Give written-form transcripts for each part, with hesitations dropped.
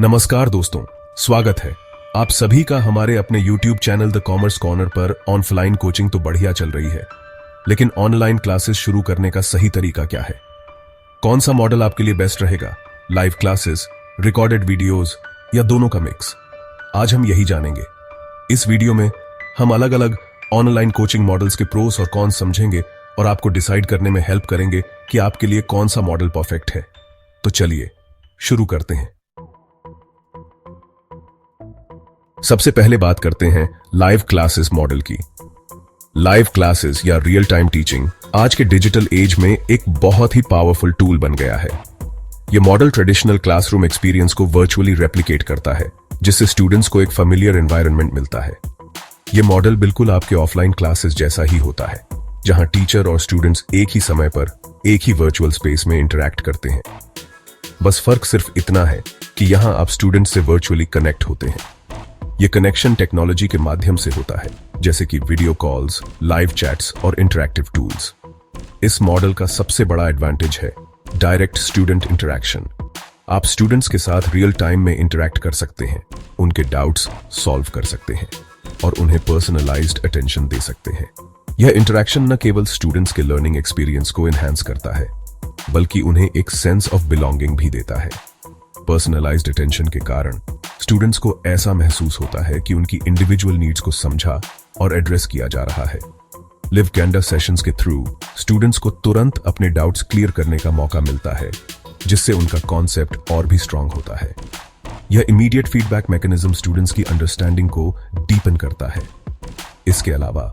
नमस्कार दोस्तों, स्वागत है आप सभी का हमारे अपने YouTube channel the commerce corner पर। ऑफलाइन कोचिंग तो बढ़िया चल रही है, लेकिन ऑनलाइन क्लासेस शुरू करने का सही तरीका क्या है? कौन सा मॉडल आपके लिए बेस्ट रहेगा? लाइव क्लासेस, रिकॉर्डेड वीडियोस या दोनों का मिक्स? आज हम यही जानेंगे। इस वीडियो में हम अलग अलग ऑनलाइन कोचिंग मॉडल्स के प्रोस और कॉन्स समझेंगे और आपको डिसाइड करने में हेल्प करेंगे कि आपके लिए कौन सा मॉडल परफेक्ट है। तो चलिए शुरू करते हैं। सबसे पहले बात करते हैं लाइव क्लासेस मॉडल की। लाइव क्लासेस या रियल टाइम टीचिंग आज के डिजिटल एज में एक बहुत ही पावरफुल टूल बन गया है। यह मॉडल ट्रेडिशनल क्लासरूम एक्सपीरियंस को वर्चुअली रेप्लिकेट करता है, जिससे स्टूडेंट्स को एक फेमिलियर एनवायरनमेंट मिलता है। यह मॉडल बिल्कुल आपके ऑफलाइन क्लासेस जैसा ही होता है, जहां टीचर और स्टूडेंट्स एक ही समय पर एक ही वर्चुअल स्पेस में इंटरैक्ट करते हैं। बस फर्क सिर्फ इतना है कि यहां आप स्टूडेंट्स से वर्चुअली कनेक्ट होते हैं। यह कनेक्शन टेक्नोलॉजी के माध्यम से होता है, जैसे कि वीडियो कॉल्स, लाइव चैट्स और इंटरैक्टिव टूल्स। इस मॉडल का सबसे बड़ा एडवांटेज है डायरेक्ट स्टूडेंट इंटरैक्शन। आप स्टूडेंट्स के साथ रियल टाइम में इंटरैक्ट कर सकते हैं, उनके डाउट्स सॉल्व कर सकते हैं और उन्हें पर्सनलाइज्ड अटेंशन दे सकते हैं। यह इंटरैक्शन न केवल स्टूडेंट्स के लर्निंग एक्सपीरियंस को एनहांस करता है, बल्कि उन्हें एक सेंस ऑफ बिलोंगिंग भी देता है। पर्सनलाइज्ड अटेंशन के कारण स्टूडेंट्स को ऐसा महसूस होता है कि उनकी इंडिविजुअल नीड्स को समझा और एड्रेस किया जा रहा है। लिव कैंडर सेशंस के थ्रू स्टूडेंट्स को तुरंत अपने डाउट्स क्लियर करने का मौका मिलता है, जिससे उनका कॉन्सेप्ट और भी स्ट्रांग होता है। यह इमीडिएट फीडबैक मैकेनिज्म स्टूडेंट्स की अंडरस्टैंडिंग को डीपन करता है। इसके अलावा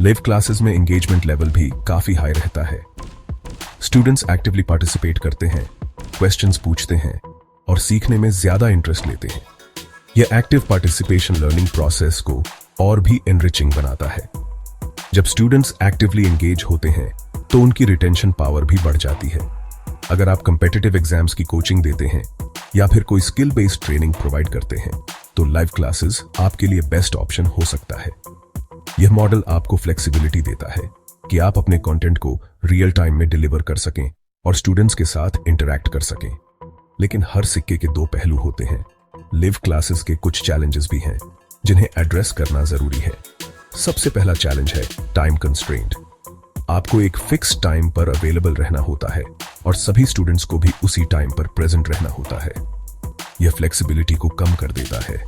लाइव क्लासेस में एंगेजमेंट लेवल भी काफी हाई रहता है। स्टूडेंट्स एक्टिवली पार्टिसिपेट करते हैं, क्वेश्चंस पूछते हैं और सीखने में ज्यादा इंटरेस्ट लेते हैं। यह एक्टिव पार्टिसिपेशन लर्निंग प्रोसेस को और भी एनरिचिंग बनाता है। जब स्टूडेंट्स एक्टिवली एंगेज होते हैं तो उनकी रिटेंशन पावर भी बढ़ जाती है। अगर आप कॉम्पिटिटिव एग्जाम्स की कोचिंग देते हैं या फिर कोई स्किल बेस्ड ट्रेनिंग प्रोवाइड करते हैं, तो लाइव क्लासेस आपके लिए बेस्ट ऑप्शन हो सकता है। यह मॉडल आपको फ्लेक्सिबिलिटी देता है कि आप अपने कंटेंट को रियल टाइम में डिलीवर कर सकें और स्टूडेंट्स के साथ इंटरैक्ट कर सकें। लेकिन हर सिक्के के दो पहलू होते हैं। लिव क्लासेस के कुछ चैलेंजेस भी हैं, जिन्हें एड्रेस करना जरूरी है। सबसे पहला चैलेंज है टाइम कंस्ट्रेंट। आपको एक फिक्स टाइम पर अवेलेबल रहना होता है और सभी स्टूडेंट्स को भी उसी टाइम पर प्रेजेंट रहना होता है। यह फ्लेक्सिबिलिटी को कम कर देता है।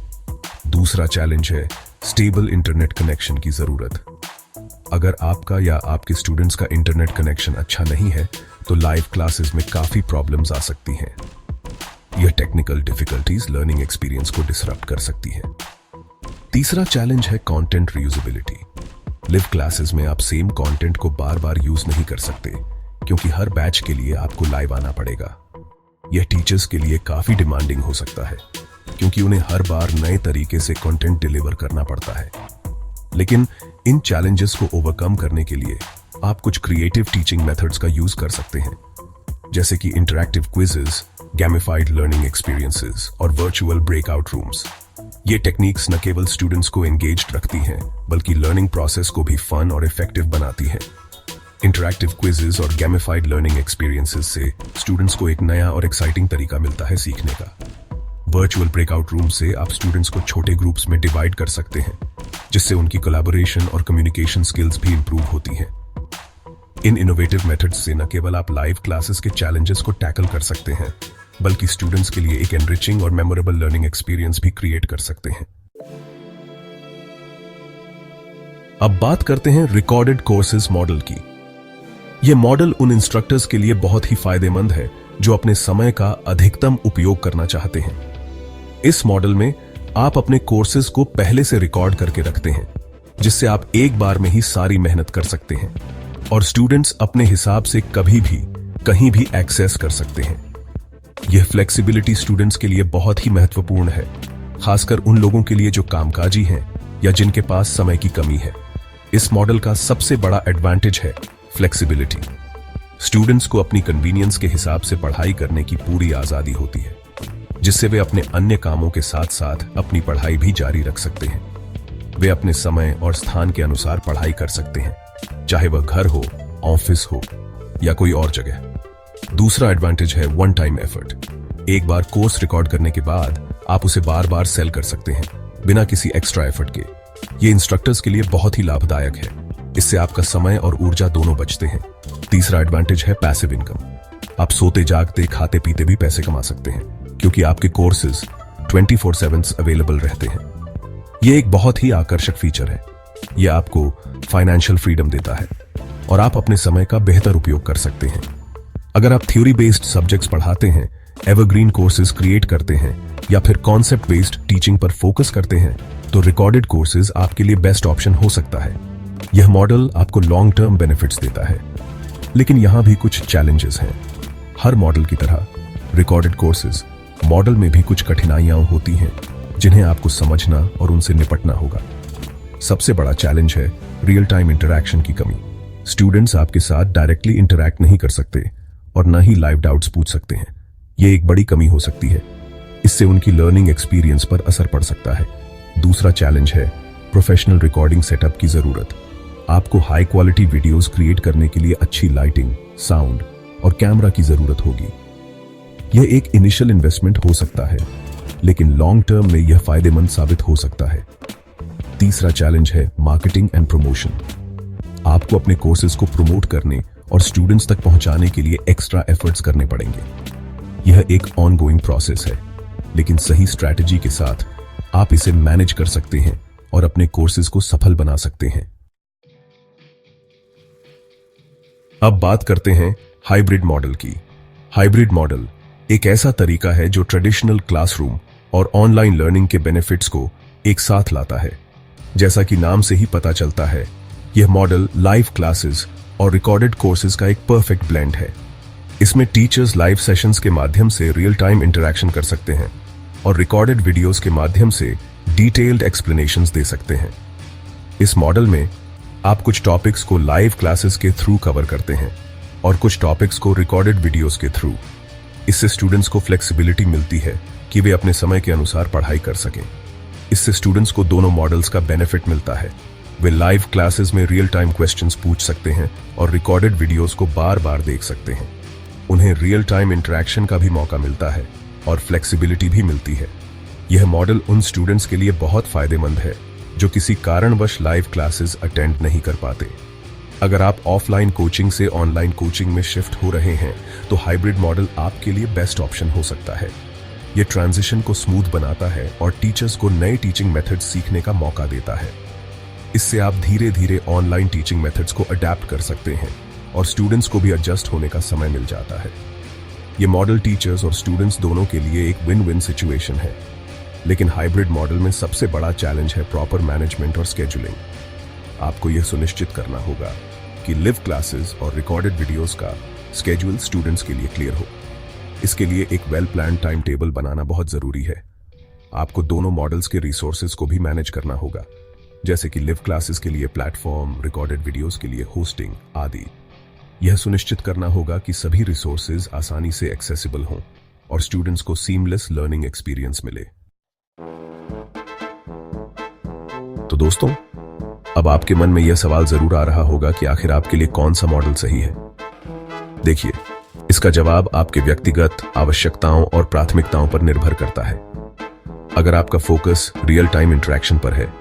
दूसरा चैलेंज है स्टेबल इंटरनेट कनेक्शन की जरूरत। अगर आपका या आपके स्टूडेंट्स का इंटरनेट कनेक्शन अच्छा नहीं है, तो लाइव क्लासेस में काफी प्रॉब्लम्स आ सकती हैं। यह टेक्निकल डिफिकल्टीज लर्निंग एक्सपीरियंस को डिसरप्ट कर सकती है। तीसरा चैलेंज है कंटेंट रीयूजेबिलिटी। लिव क्लासेस में आप सेम कंटेंट को बार बार यूज नहीं कर सकते, क्योंकि हर बैच के लिए आपको लाइव आना पड़ेगा। यह टीचर्स के लिए काफी डिमांडिंग हो सकता है, क्योंकि उन्हें हर बार नए तरीके से कंटेंट डिलीवर करना पड़ता है। लेकिन इन चैलेंजेस को ओवरकम करने के लिए आप कुछ क्रिएटिव टीचिंग मेथड्स का यूज कर सकते हैं, जैसे कि इंटरैक्टिव क्विजेस, गैमिफाइड लर्निंग एक्सपीरियंसेस और वर्चुअल ब्रेकआउट रूम्स। ये टेक्निक्स न केवल स्टूडेंट्स को एंगेज्ड रखती हैं, बल्कि लर्निंग प्रोसेस को भी फन और इफेक्टिव बनाती हैं। इंटरैक्टिव क्विजेस और गैमिफाइड लर्निंग एक्सपीरियंसेस से स्टूडेंट्स को एक नया और एक्साइटिंग तरीका मिलता है सीखने का। वर्चुअल ब्रेकआउट रूम से आप स्टूडेंट्स को छोटे ग्रुप्स में डिवाइड कर सकते हैं, जिससे उनकी कोलैबोरेशन और कम्युनिकेशन स्किल्स भी इंप्रूव होती हैं। इन इनोवेटिव मेथड्स से न केवल आप लाइव क्लासेस के चैलेंजेस को टैकल कर सकते हैं, बल्कि स्टूडेंट्स के लिए एक एनरिचिंग और मेमोरेबल लर्निंग एक्सपीरियंस भी क्रिएट कर सकते हैं। अब बात करते हैं रिकॉर्डेड कोर्सेज मॉडल की। यह मॉडल उन इंस्ट्रक्टर्स के लिए बहुत ही फायदेमंद है जो अपने समय का अधिकतम उपयोग करना चाहते हैं। इस मॉडल में आप अपने कोर्सेज को पहले से रिकॉर्ड करके रखते हैं, जिससे आप एक बार में ही सारी मेहनत कर सकते हैं और स्टूडेंट्स अपने हिसाब से कभी भी कहीं भी एक्सेस कर सकते हैं। यह फ्लेक्सिबिलिटी स्टूडेंट्स के लिए बहुत ही महत्वपूर्ण है, खासकर उन लोगों के लिए जो कामकाजी हैं या जिनके पास समय की कमी है। इस मॉडल का सबसे बड़ा एडवांटेज है फ्लेक्सिबिलिटी। स्टूडेंट्स को अपनी कन्वीनियंस के हिसाब से पढ़ाई करने की पूरी आजादी होती है, जिससे वे अपने अन्य कामों के साथ साथ अपनी पढ़ाई भी जारी रख सकते हैं। वे अपने समय और स्थान के अनुसार पढ़ाई कर सकते हैं, चाहे वह घर हो, ऑफिस हो या कोई और जगह। दूसरा एडवांटेज है वन टाइम एफर्ट। एक बार कोर्स रिकॉर्ड करने के बाद आप उसे बार बार सेल कर सकते हैं बिना किसी एक्स्ट्रा एफर्ट के। ये इंस्ट्रक्टर्स के लिए बहुत ही लाभदायक है। इससे आपका समय और ऊर्जा दोनों बचते हैं। तीसरा एडवांटेज है पैसिव इनकम। आप सोते जागते खाते पीते भी पैसे कमा सकते हैं, क्योंकि आपके कोर्सेज 24/7 अवेलेबल रहते हैं। ये एक बहुत ही आकर्षक फीचर है। यह आपको फाइनेंशियल फ्रीडम देता है और आप अपने समय का बेहतर उपयोग कर सकते हैं। अगर आप थ्योरी बेस्ड सब्जेक्ट्स पढ़ाते हैं, एवरग्रीन कोर्सेज क्रिएट करते हैं या फिर कॉन्सेप्ट बेस्ड टीचिंग पर फोकस करते हैं, तो रिकॉर्डेड कोर्सेज आपके लिए बेस्ट ऑप्शन हो सकता है। यह मॉडल आपको लॉन्ग टर्म बेनिफिट्स देता है, लेकिन यहां भी कुछ चैलेंजेस हैं। हर मॉडल की तरह रिकॉर्डेड कोर्सेज मॉडल में भी कुछ कठिनाइयां होती हैं, जिन्हें आपको समझना और उनसे निपटना होगा। सबसे बड़ा चैलेंज है रियल टाइम इंटरैक्शन की कमी। स्टूडेंट्स आपके साथ डायरेक्टली इंटरैक्ट नहीं कर सकते और न ही लाइव डाउट्स पूछ सकते हैं। यह एक बड़ी कमी हो सकती है। इससे उनकी लर्निंग एक्सपीरियंस पर असर पड़ सकता है। दूसरा चैलेंज है प्रोफेशनल रिकॉर्डिंग सेटअप की जरूरत। आपको हाई क्वालिटी वीडियोस क्रिएट करने के लिए अच्छी लाइटिंग, साउंड और कैमरा की जरूरत होगी। यह एक इनिशियल इन्वेस्टमेंट हो सकता है, लेकिन लॉन्ग टर्म में यह फायदेमंद साबित हो सकता है। तीसरा चैलेंज है मार्केटिंग एंड प्रमोशन। आपको अपने कोर्सेज को प्रमोट करने और स्टूडेंट्स तक पहुंचाने के लिए एक्स्ट्रा एफर्ट्स करने पड़ेंगे। यह एक ऑनगोइंग प्रोसेस है, लेकिन सही स्ट्रैटेजी के साथ आप इसे मैनेज कर सकते हैं और अपने कोर्सेज को सफल बना सकते हैं। अब बात करते हैं हाइब्रिड मॉडल की। हाइब्रिड मॉडल एक ऐसा तरीका है जो ट्रेडिशनल क्लासरूम और ऑनलाइन लर्निंग के बेनिफिट्स को एक साथ लाता है। जैसा कि नाम से ही पता चलता है, यह मॉडल लाइव क्लासेस और रिकॉर्डेड कोर्सेज का एक परफेक्ट ब्लेंड है। इसमें टीचर्स लाइव सेशंस के माध्यम से रियल टाइम इंटरैक्शन कर सकते हैं और रिकॉर्डेड वीडियोस के माध्यम से डिटेल्ड एक्सप्लेनेशंस दे सकते हैं। इस मॉडल में आप कुछ टॉपिक्स को लाइव क्लासेस के थ्रू कवर करते हैं और कुछ टॉपिक्स को रिकॉर्डेड वीडियोस के थ्रू। इससे स्टूडेंट्स को फ्लेक्सिबिलिटी मिलती है कि वे अपने समय के अनुसार पढ़ाई कर सकें। इससे स्टूडेंट्स को दोनों मॉडल्स का बेनिफिट मिलता है। वे लाइव क्लासेस में रियल टाइम क्वेश्चंस पूछ सकते हैं और रिकॉर्डेड वीडियोस को बार बार देख सकते हैं। उन्हें रियल टाइम इंटरैक्शन का भी मौका मिलता है और फ्लेक्सिबिलिटी भी मिलती है। यह मॉडल उन स्टूडेंट्स के लिए बहुत फायदेमंद है जो किसी कारणवश लाइव क्लासेस अटेंड नहीं कर पाते। अगर आप ऑफलाइन कोचिंग से ऑनलाइन कोचिंग में शिफ्ट हो रहे हैं, तो हाइब्रिड मॉडल आपके लिए बेस्ट ऑप्शन हो सकता है। यह ट्रांजिशन को स्मूथ बनाता है और टीचर्स को नए टीचिंग मेथड्स सीखने का मौका देता है। इससे आप धीरे धीरे ऑनलाइन टीचिंग मेथड्स को अडेप्ट कर सकते हैं और स्टूडेंट्स को भी एडजस्ट होने का समय मिल जाता है। यह मॉडल टीचर्स और स्टूडेंट्स दोनों के लिए एक विन विन सिचुएशन है। लेकिन हाइब्रिड मॉडल में सबसे बड़ा चैलेंज है प्रॉपर मैनेजमेंट और स्केड्यूलिंग। आपको यह सुनिश्चित करना होगा कि लिव क्लासेस और रिकॉर्डेड वीडियोस का स्केड्यूल स्टूडेंट्स के लिए क्लियर हो। इसके लिए एक वेल प्लान टाइम टेबल बनाना बहुत जरूरी है। आपको दोनों मॉडल्स के रिसोर्सेज को भी मैनेज करना होगा, जैसे कि लिव क्लासेस के लिए प्लेटफॉर्म, रिकॉर्डेड वीडियोस के लिए होस्टिंग आदि। यह सुनिश्चित करना होगा कि सभी रिसोर्सेज आसानी से एक्सेसिबल हों और स्टूडेंट्स को सीमलेस लर्निंग एक्सपीरियंस मिले। तो दोस्तों, अब आपके मन में यह सवाल जरूर आ रहा होगा कि आखिर आपके लिए कौन सा मॉडल सही है। देखिए, इसका जवाब आपके व्यक्तिगत आवश्यकताओं और प्राथमिकताओं पर निर्भर करता है। अगर आपका फोकस रियल टाइम इंटरैक्शन पर है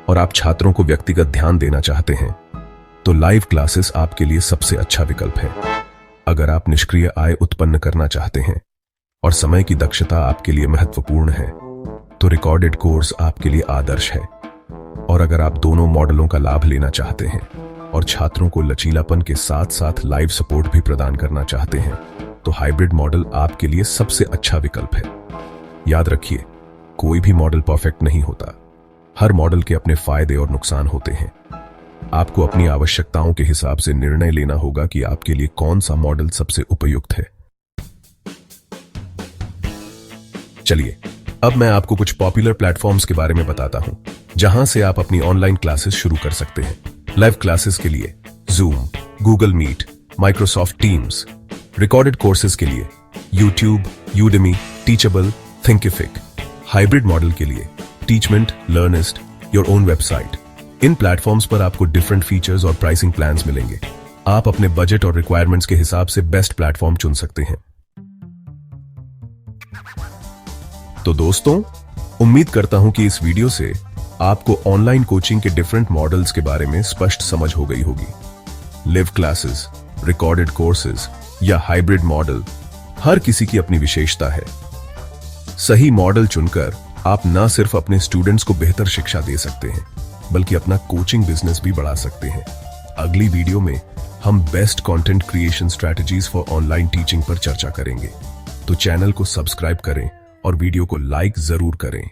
और आप छात्रों को व्यक्तिगत ध्यान देना चाहते हैं, तो लाइव क्लासेस आपके लिए सबसे अच्छा विकल्प है। अगर आप निष्क्रिय आय उत्पन्न करना चाहते हैं और समय की दक्षता आपके लिए महत्वपूर्ण है, तो रिकॉर्डेड कोर्स आपके लिए आदर्श है। और अगर आप दोनों मॉडलों का लाभ लेना चाहते हैं और छात्रों को लचीलापन के साथ साथ लाइव सपोर्ट भी प्रदान करना चाहते हैं, तो हाइब्रिड मॉडल आपके लिए सबसे अच्छा विकल्प है। याद रखिए, कोई भी मॉडल परफेक्ट नहीं होता। हर मॉडल के अपने फायदे और नुकसान होते हैं। आपको अपनी आवश्यकताओं के हिसाब से निर्णय लेना होगा कि आपके लिए कौन सा मॉडल सबसे उपयुक्त है। चलिए, अब मैं आपको कुछ पॉपुलर प्लेटफॉर्म्स के बारे में बताता हूं, जहां से आप अपनी ऑनलाइन क्लासेस शुरू कर सकते हैं। लाइव क्लासेस के लिए Zoom, Google Meet, Microsoft Teams। Recorded courses के लिए YouTube, Udemy, Teachable, Thinkific। Hybrid model के लिए Teachmint, Learnyst, your own website. इन प्लेटफॉर्म्स पर आपको डिफरेंट फीचर्स और प्राइसिंग प्लान्स मिलेंगे। आप अपने बजट और रिक्वायरमेंट्स के हिसाब से बेस्ट प्लेटफॉर्म चुन सकते हैं। तो दोस्तों, उम्मीद करता हूं कि इस वीडियो से आपको ऑनलाइन कोचिंग के डिफरेंट मॉडल्स के बारे में स्पष्ट समझ हो गई होगी। लिव क्लासेस, रिकॉर्डेड कोर्सेज या हाइब्रिड मॉडल, हर किसी की अपनी विशेषता है। सही मॉडल चुनकर आप न सिर्फ अपने स्टूडेंट्स को बेहतर शिक्षा दे सकते हैं, बल्कि अपना कोचिंग बिजनेस भी बढ़ा सकते हैं। अगली वीडियो में हम best content creation strategies for online teaching पर चर्चा करेंगे। तो चैनल को सब्सक्राइब करें और वीडियो को लाइक जरूर करें।